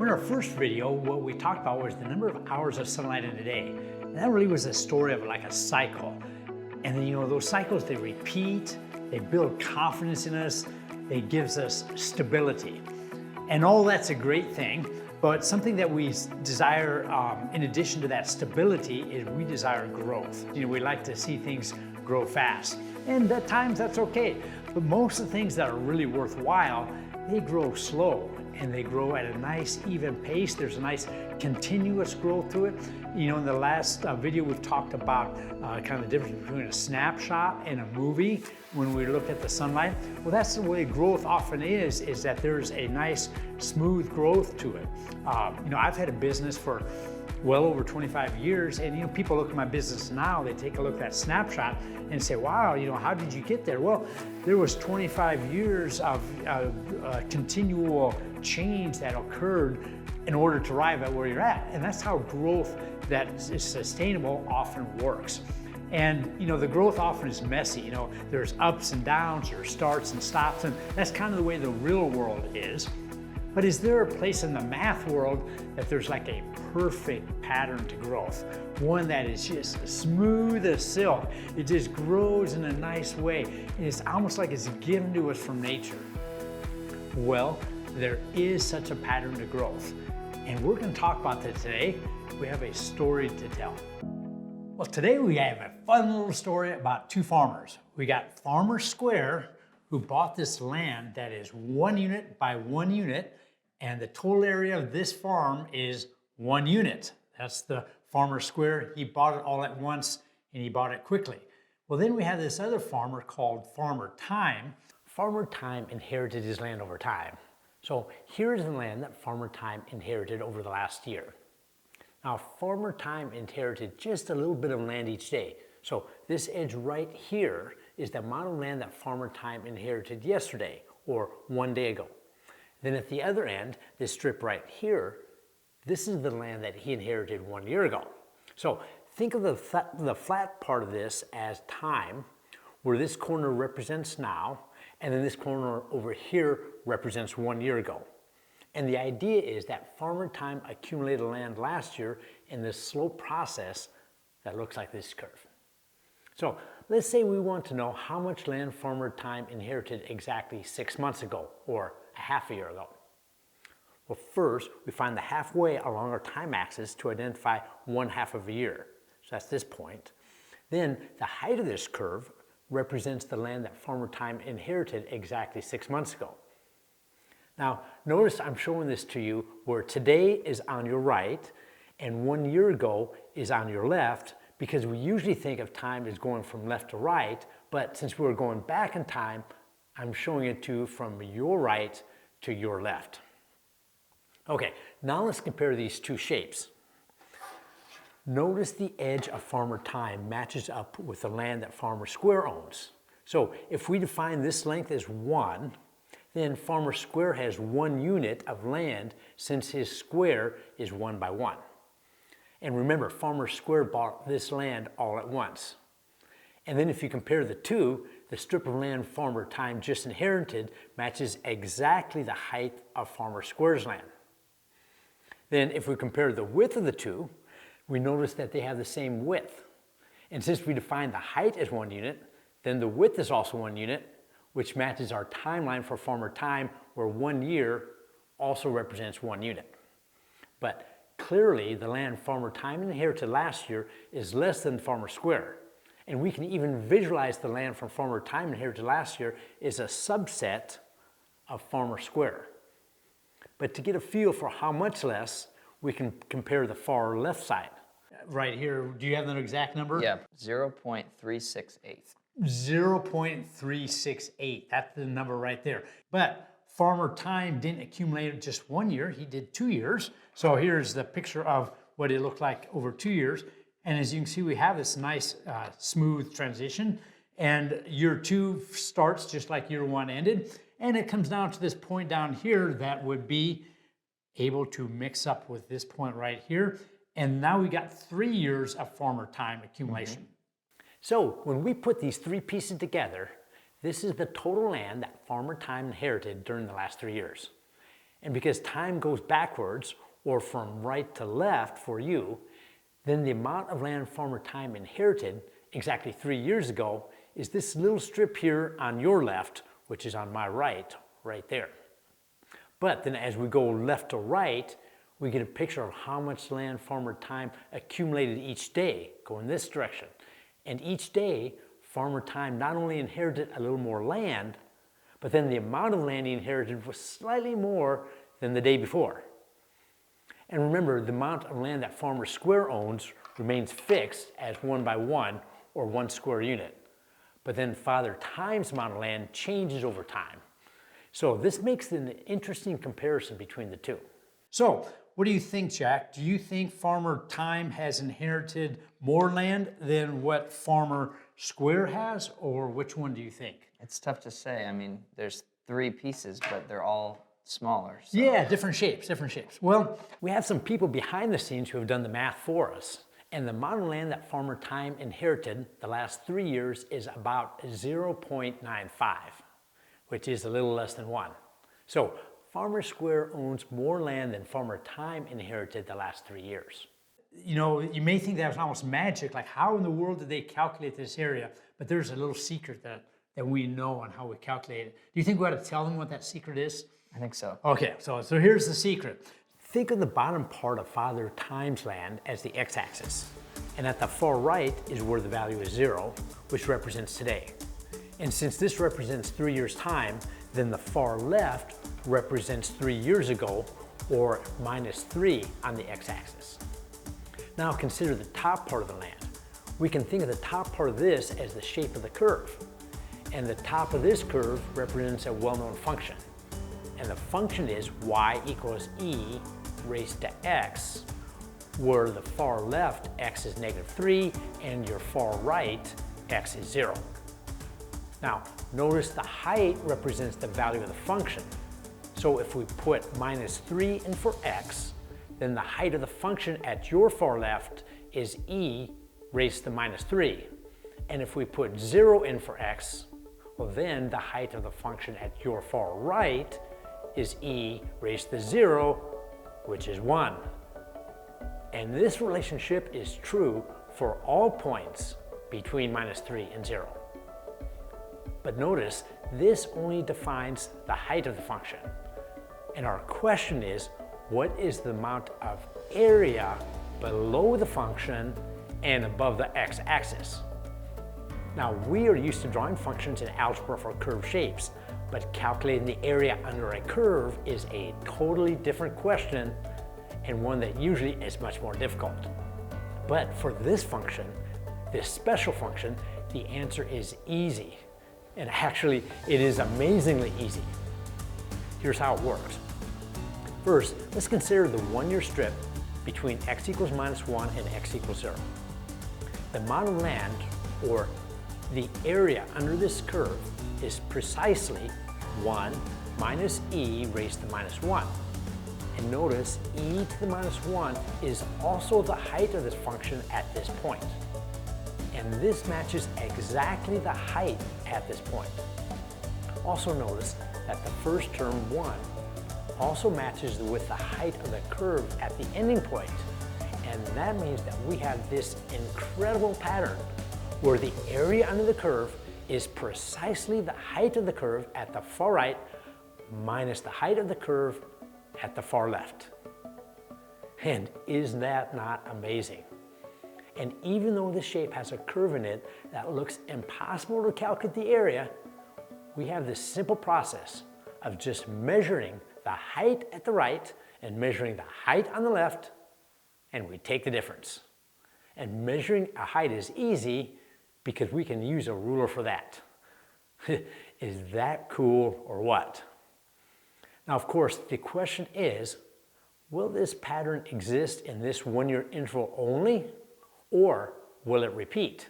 In our first video, what we talked about was the number of hours of sunlight in a day. And that really was a story of like a cycle. And then, those cycles, they repeat, they build confidence in us, it gives us stability. And all that's a great thing, but something that we desire in addition to that stability is we desire growth. We like to see things grow fast. And at times that's okay. But most of the things that are really worthwhile, they grow slow and they grow at a nice even pace. There's a nice continuous growth to it. In the last video we've talked about kind of the difference between a snapshot and a movie when we look at the sunlight. Well, that's the way growth often is that there's a nice smooth growth to it. I've had a business for well over 25 years, and people look at my business now, they take a look at that snapshot and say, wow, how did you get there? Well, there was 25 years of continual change that occurred in order to arrive at where you're at. And that's how growth that is sustainable often works. And the growth often is messy. There's ups and downs, there's starts and stops, and that's kind of the way the real world is. But is there a place in the math world that there's like a perfect pattern to growth? One that is just smooth as silk. It just grows in a nice way. And it's almost like it's given to us from nature. Well, there is such a pattern to growth. And we're going to talk about that today. We have a story to tell. Well, today we have a fun little story about two farmers. We got Farmer Square, who bought this land that is 1 unit by 1 unit, and the total area of this farm is 1 unit. That's the Farmer Square. He bought it all at once, and he bought it quickly. Well, then we have this other farmer called Farmer Time. Farmer Time inherited his land over time. So here's the land that Farmer Time inherited over the last year. Now, Farmer Time inherited just a little bit of land each day. So this edge right here is the amount of land that Farmer Time inherited yesterday, or 1 day ago. Then at the other end, this strip right here, this is the land that he inherited 1 year ago. So think of the flat part of this as time, where this corner represents now, and then this corner over here represents 1 year ago. And the idea is that Farmer Time accumulated land last year in this slow process that looks like this curve. So let's say we want to know how much land Farmer Time inherited exactly 6 months ago, or a half a year ago. Well, first, we find the halfway along our time axis to identify 1/2 of a year. So that's this point. Then the height of this curve represents the land that Farmer Time inherited exactly 6 months ago. Now, notice I'm showing this to you where today is on your right and 1 year ago is on your left, because we usually think of time as going from left to right, but since we're going back in time, I'm showing it to you from your right to your left. Okay, now let's compare these two shapes. Notice the edge of Farmer Time matches up with the land that Farmer Square owns. So if we define this length as 1, then Farmer Square has 1 unit of land since his square is 1 by 1. And remember, Farmer Square bought this land all at once. And then if you compare the two, the strip of land Farmer Time just inherited matches exactly the height of Farmer Square's land. Then if we compare the width of the two, we notice that they have the same width. And since we define the height as 1 unit, then the width is also 1 unit, which matches our timeline for Farmer Time, where 1 year also represents 1 unit. But clearly, the land Farmer Time inherited last year is less than Farmer Square. And we can even visualize the land from Farmer Time inherited last year is a subset of Farmer Square. But to get a feel for how much less, we can compare the far left side. Right here, do you have the exact number? Yeah, 0.368. 0.368, that's the number right there. But Farmer Time didn't accumulate just 1 year, he did 2 years. So here's the picture of what it looked like over 2 years. And as you can see, we have this nice smooth transition. And year 2 starts just like year 1 ended. And it comes down to this point down here that would be able to mix up with this point right here. And now we got 3 years of Farmer Time accumulation. So when we put these 3 pieces together, this is the total land that Farmer Time inherited during the last 3 years. And because time goes backwards, or from right to left for you, then the amount of land Farmer Time inherited exactly 3 years ago is this little strip here on your left, which is on my right, right there. But then as we go left to right, we get a picture of how much land Farmer Time accumulated each day, going this direction. And each day, Farmer Time not only inherited a little more land, but then the amount of land he inherited was slightly more than the day before. And remember, the amount of land that Farmer Square owns remains fixed as 1 by 1 or 1 square unit. But then Father Time's amount of land changes over time. So this makes an interesting comparison between the two. So what do you think, Jack? Do you think Farmer Time has inherited more land than what Farmer Square has, or which one do you think? It's tough to say. I mean, there's 3 pieces, but they're all smaller. So. Yeah, different shapes, different shapes. Well, we have some people behind the scenes who have done the math for us. And the amount of land that Farmer Time inherited the last 3 years is about 0.95, which is a little less than 1. So Farmer Square owns more land than Farmer Time inherited the last 3 years. You know, you may think that was almost magic, like how in the world did they calculate this area? But there's a little secret that we know on how we calculate it. Do you think we ought to tell them what that secret is? I think so. Okay, so here's the secret. Think of the bottom part of Father Time's land as the x-axis. And at the far right is where the value is 0, which represents today. And since this represents 3 years' time, then the far left represents 3 years ago, or -3 on the x-axis. Now consider the top part of the land. We can think of the top part of this as the shape of the curve. And the top of this curve represents a well-known function. And the function is y equals e raised to x, where the far left x is -3 and your far right x is 0. Now, notice the height represents the value of the function. So if we put -3 in for x, then the height of the function at your far left is e raised to -3. And if we put 0 in for x, well then the height of the function at your far right is e raised to 0, which is 1. And this relationship is true for all points between -3 and 0. But notice, this only defines the height of the function. And our question is, what is the amount of area below the function and above the x-axis? Now, we are used to drawing functions in algebra for curved shapes, but calculating the area under a curve is a totally different question, and one that usually is much more difficult. But for this function, this special function, the answer is easy. And actually, it is amazingly easy. Here's how it works. First, let's consider the 1-year strip between x equals -1 and x equals 0. The amount of land, or the area under this curve, is precisely 1 minus e raised to -1. And notice e to the -1 is also the height of this function at this point. And this matches exactly the height at this point. Also notice that the first term, 1, also matches with the height of the curve at the ending point. And that means that we have this incredible pattern where the area under the curve is precisely the height of the curve at the far right minus the height of the curve at the far left. And isn't that not amazing? And even though this shape has a curve in it that looks impossible to calculate the area, we have this simple process of just measuring the height at the right and measuring the height on the left, and we take the difference. And measuring a height is easy because we can use a ruler for that. Is that cool or what? Now, of course, the question is, will this pattern exist in this 1-year interval only, or will it repeat?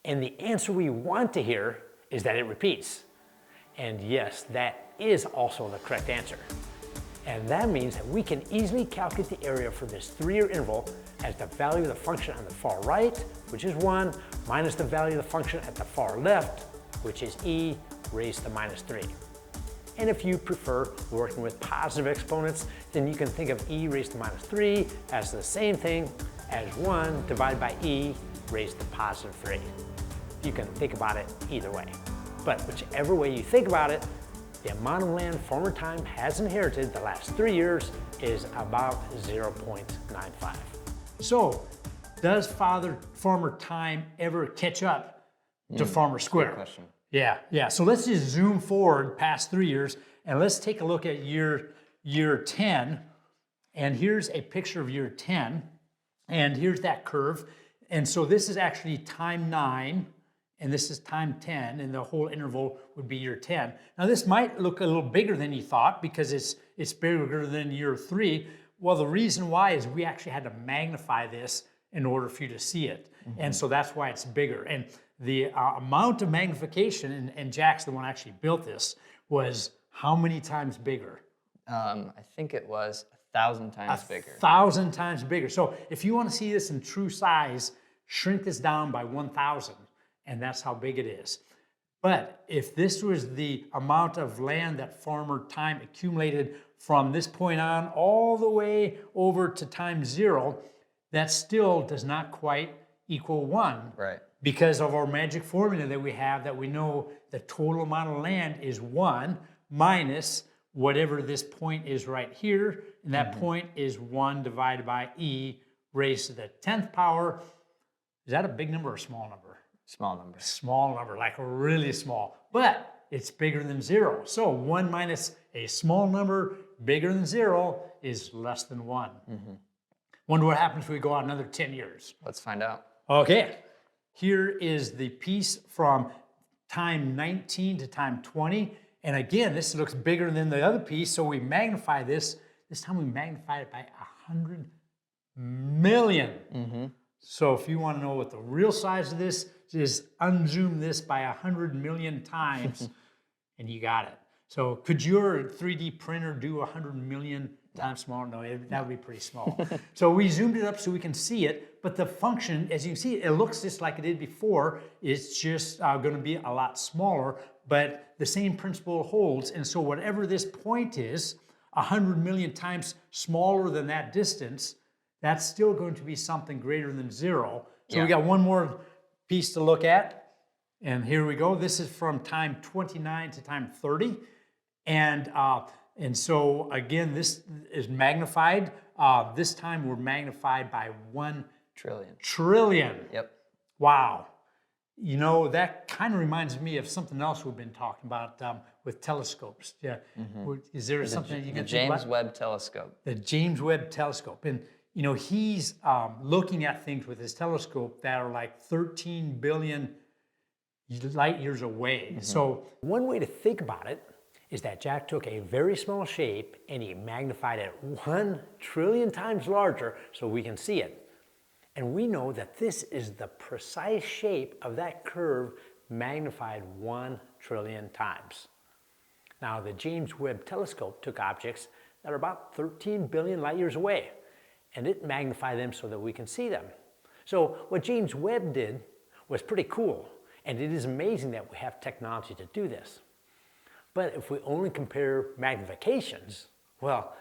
And the answer we want to hear is that it repeats. And yes, that is also the correct answer. And that means that we can easily calculate the area for this 3-year interval as the value of the function on the far right, which is 1, minus the value of the function at the far left, which is e raised to -3. And if you prefer working with positive exponents, then you can think of e raised to minus 3 as the same thing as 1 divided by e raised to positive 3. You can think about it either way. But whichever way you think about it, the amount of land Farmer Time has inherited the last 3 years is about 0.95. So, does Farmer Time ever catch up to Farmer Square? Good question. Yeah. So let's just zoom forward past 3 years and let's take a look at year 10. And here's a picture of year 10. And here's that curve. And so this is actually time 9. And this is time 10, and the whole interval would be year 10. Now this might look a little bigger than you thought because it's bigger than year 3. Well, the reason why is we actually had to magnify this in order for you to see it. And so that's why it's bigger. And the amount of magnification, and Jack's the one who actually built this, was how many times bigger? I think it was 1,000 times bigger. 1,000 times bigger. So if you want to see this in true size, shrink this down by 1,000. And that's how big it is. But if this was the amount of land that Farmer Time accumulated from this point on all the way over to time 0, that still does not quite equal 1. Right. Because of our magic formula that we have, that we know the total amount of land is 1 minus whatever this point is right here. And that point is 1 divided by e raised to the 10th power. Is that a big number or a small number? Small number. Small number, like really small, but it's bigger than 0. So 1 minus a small number bigger than 0 is less than 1. Wonder what happens if we go out another 10 years. Let's find out. Okay, here is the piece from time 19 to time 20. And again, this looks bigger than the other piece, so we magnify this. This time we magnify it by 100 million. So if you want to know what the real size of this is, unzoom this by 100 million times, and you got it. So could your 3D printer do 100 million times smaller? No, that would be pretty small. So we zoomed it up so we can see it, but the function, as you can see, it looks just like it did before. It's just going to be a lot smaller, but the same principle holds. And so whatever this point is, 100 million times smaller than that distance, that's still going to be something greater than 0. So we got one more piece to look at. And here we go. This is from time 29 to time 30. And so again, this is magnified. This time we're magnified by 1 trillion. Yep. Wow. You know, that kind of reminds me of something else we've been talking about with telescopes. Yeah. Is there something you can think about? The James Webb Telescope. The James Webb Telescope. And you know, he's looking at things with his telescope that are like 13 billion light years away. So one way to think about it is that Jack took a very small shape and he magnified it 1 trillion times larger so we can see it. And we know that this is the precise shape of that curve magnified 1 trillion times. Now, the James Webb Telescope took objects that are about 13 billion light years away, and it magnified them so that we can see them. So what James Webb did was pretty cool, and it is amazing that we have technology to do this. But if we only compare magnifications, well,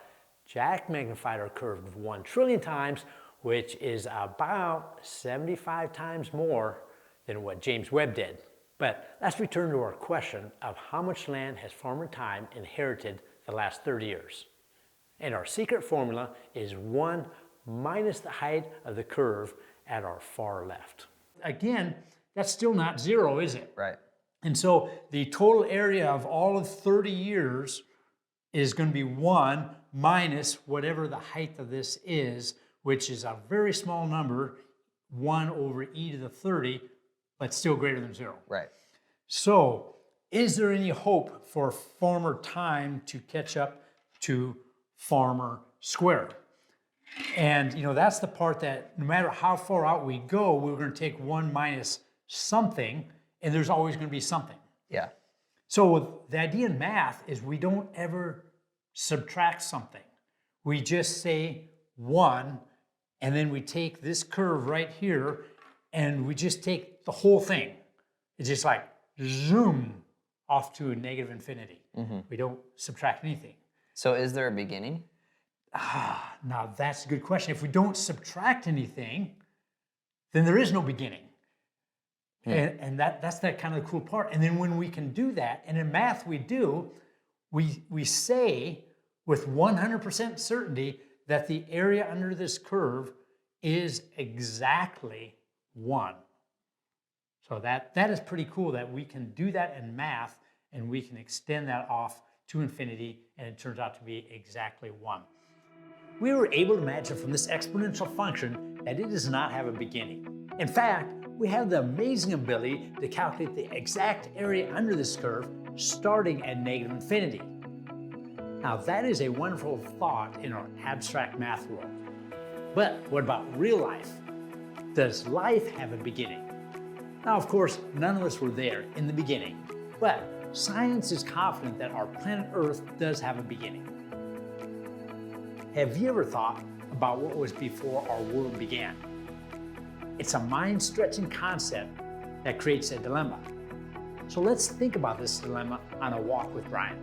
Jack magnified our curve 1 trillion times, which is about 75 times more than what James Webb did. But let's return to our question of how much land has Farmer Time inherited the last 30 years. And our secret formula is 1 minus the height of the curve at our far left. Again, that's still not 0, is it? Right. And so the total area of all of 30 years is going to be 1 minus whatever the height of this is, which is a very small number, 1 over e to the 30, but still greater than 0. Right. So is there any hope for Farmer Time to catch up to Farmer Square? And you know, that's the part that no matter how far out we go, we're going to take 1 minus something, and there's always going to be something. Yeah. So the idea in math is we don't ever subtract something. We just say 1, and then we take this curve right here, and we just take the whole thing. It's just like zoom off to a negative infinity. We don't subtract anything. So is there a beginning? Now that's a good question. If we don't subtract anything, then there is no beginning. And that's that kind of the cool part. And then when we can do that, and in math we do, we say with 100% certainty that the area under this curve is exactly 1. So that is pretty cool that we can do that in math, and we can extend that off to infinity, and it turns out to be exactly 1. We were able to imagine from this exponential function that it does not have a beginning. In fact, we have the amazing ability to calculate the exact area under this curve starting at negative infinity. Now that is a wonderful thought in our abstract math world. But what about real life? Does life have a beginning? Now, of course, none of us were there in the beginning, but science is confident that our planet Earth does have a beginning. Have you ever thought about what was before our world began? It's a mind-stretching concept that creates a dilemma. So let's think about this dilemma on a walk with Brian.